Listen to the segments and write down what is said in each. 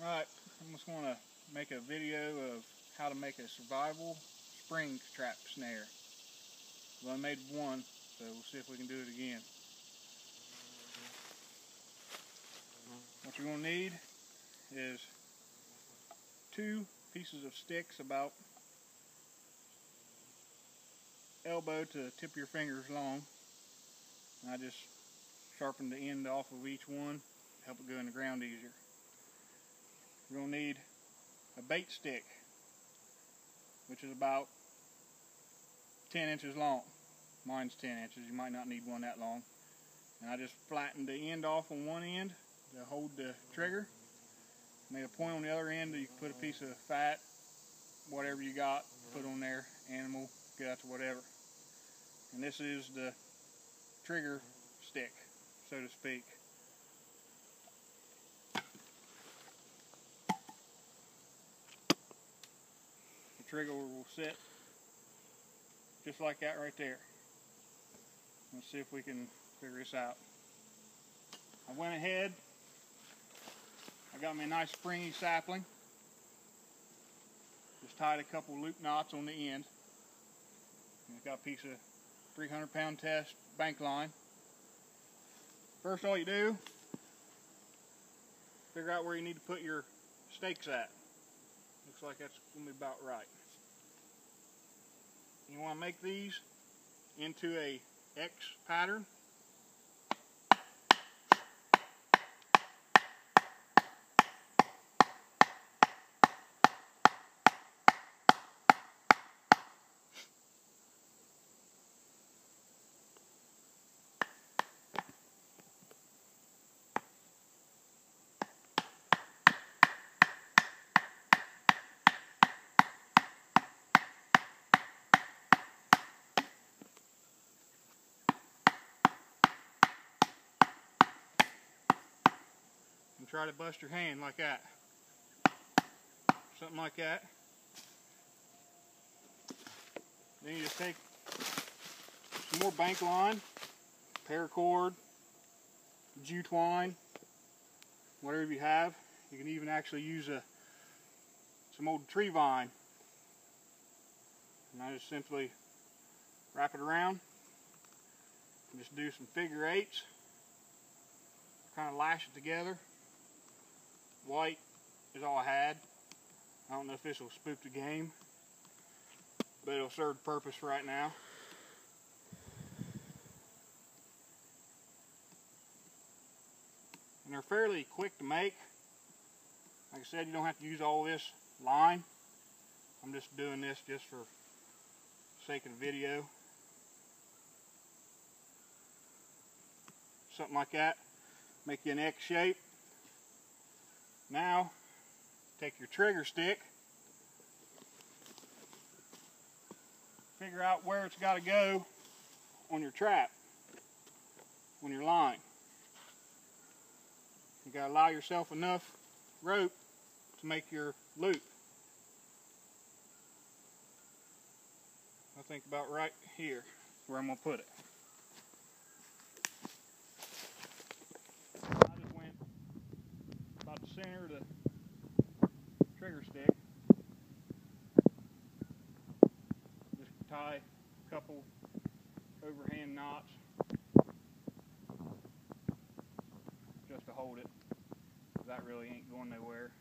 Alright, I'm just going to make a video of how to make a survival spring trap snare. Well, I made one, so we'll see if we can do it again. What you're going to need is 2 pieces of sticks about elbow to the tip of your fingers long. And I just sharpened the end off of each one to help it go in the ground easier. You're going to need a bait stick, which is about 10 inches long. Mine's 10 inches, you might not need one that long. And I just flattened the end off on one end to hold the trigger. Made a point on the other end that you can put a piece of fat, whatever you got, put on there, animal, guts, whatever. And this is the trigger stick, so to speak. The trigger will sit just like that right there. Let's see if we can figure this out. I went ahead, I got me a nice springy sapling. Just tied a couple loop knots on the end. And it's got a piece of 300-pound test bank line. First, all you do, figure out where you need to put your stakes at. Looks like that's going to be about right. You want to make these into a X pattern. And try to bust your hand like that. Something like that. Then you just take some more bank line, paracord, jute twine, whatever you have. You can even actually use some old tree vine. And I just simply wrap it around and just do some figure eights. Kind of lash it together. White is all I had. I don't know if this will spook the game, but it'll serve the purpose right now. And they're fairly quick to make. Like I said, you don't have to use all this line. I'm just doing this just for sake of the video. Something like that. Make you an X shape. Now, take your trigger stick, figure out where it's got to go on your trap, on your line. You got to allow yourself enough rope to make your loop. I think about right here where I'm going to put it. Center of the trigger stick. Just tie a couple overhand knots just to hold it. That really ain't going nowhere.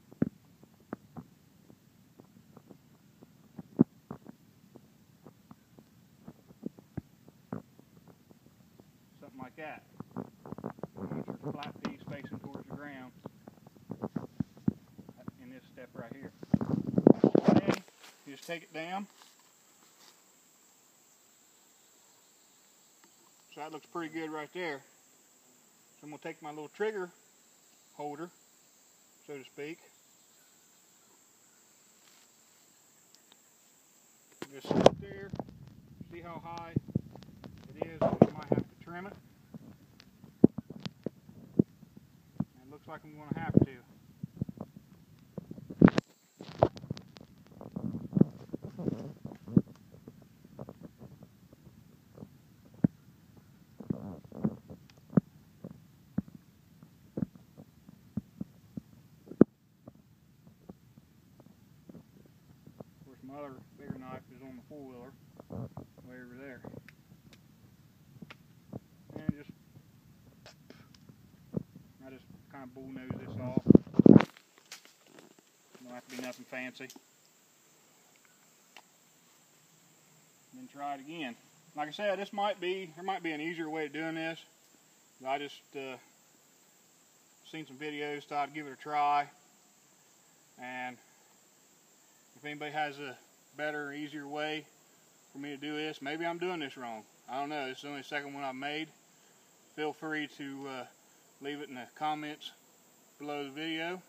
Something like that. Get your flat piece facing towards the ground. This step right here. And then you just take it down. So that looks pretty good right there. So I'm going to take my little trigger holder, so to speak. Just sit it there. See how high it is. You might have to trim it. And it looks like I'm going to have to. four-wheeler way over there. And I just kind of bullnose this off. Don't have to be nothing fancy. Then try it again. Like I said, there might be an easier way of doing this. I just seen some videos, thought I'd give it a try. And if anybody has a better, easier way for me to do this, maybe I'm doing this wrong. I don't know. This is the only second one I've made. Feel free to leave it in the comments below the video.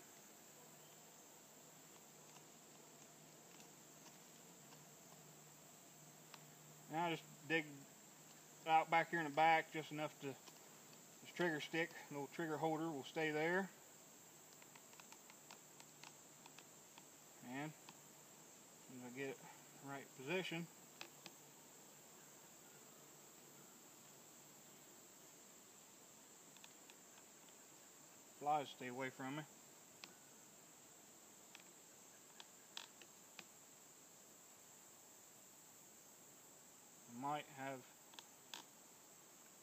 Now just dig out back here in the back just enough to this trigger stick, little trigger holder will stay there. And as I get it in the right position, flies stay away from me. Might have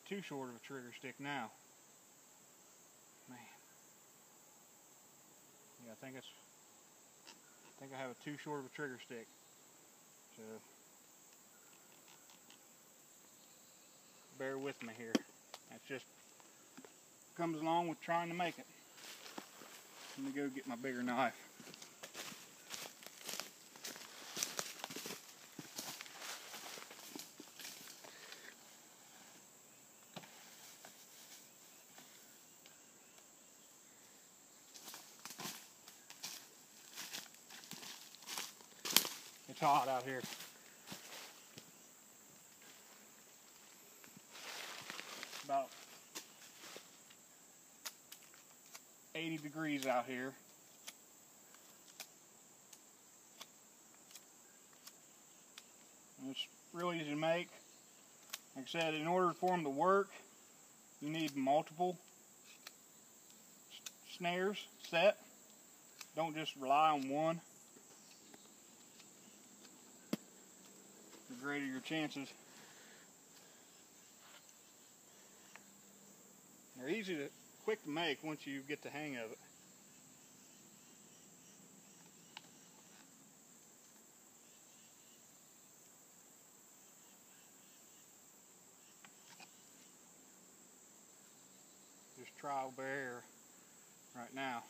too short of a trigger stick now. Man. Yeah, I think I have a too short of a trigger stick. So bear with me here. That's just comes along with trying to make it. Let me go get my bigger knife. It's hot out here. About 80 degrees out here. And it's real easy to make. Like I said, in order for them to work, you need multiple snares set. Don't just rely on one. The greater your chances. They're quick to make once you get the hang of it. Just trial by error right now.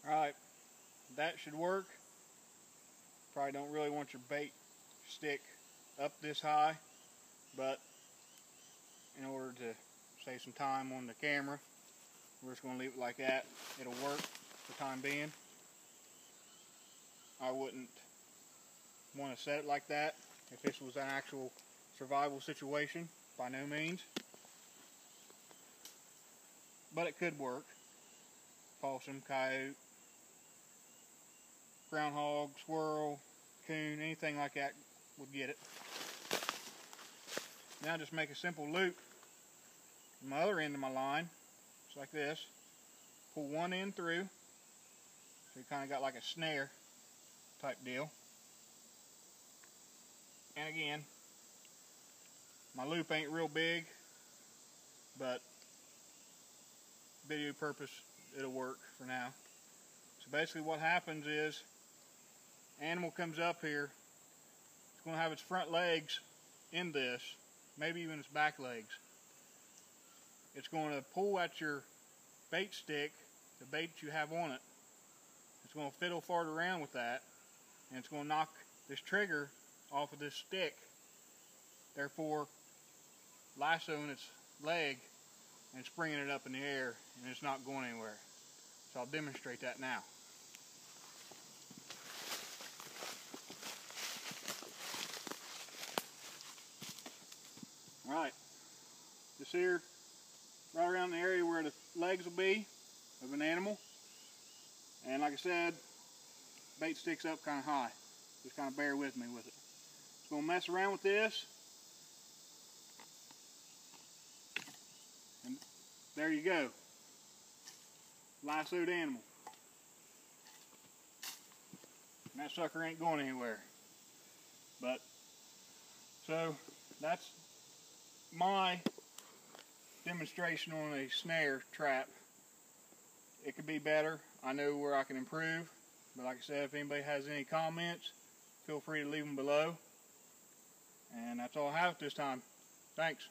Alright, that should work. Probably don't really want your bait stick up this high, but in order to save some time on the camera, we're just going to leave it like that. It'll work for the time being. I wouldn't want to set it like that if this was an actual survival situation, by no means. But it could work. Possum, coyote, groundhog, squirrel, coon, anything like that would get it. Now just make a simple loop from the other end of my line, just like this. Pull one end through, so you kind of got like a snare type deal. And again, my loop ain't real big, but video purpose, it'll work for now. So basically what happens is, animal comes up here, it's going to have its front legs in this, maybe even its back legs. It's going to pull at your bait stick, the bait you have on it. It's going to fiddle fart around with that, and it's going to knock this trigger off of this stick, therefore lassoing its leg and springing it up in the air, and it's not going anywhere. So I'll demonstrate that now. Alright, this here, right around the area where the legs will be of an animal. And like I said, bait sticks up kind of high. Just kind of bear with me with it. Just going to mess around with this. And there you go. Lassoed animal. And that sucker ain't going anywhere. But, so, that's my demonstration on a snare trap. It could be better. I know where I can improve. But like I said, if anybody has any comments, feel free to leave them below. And that's all I have at this time. Thanks.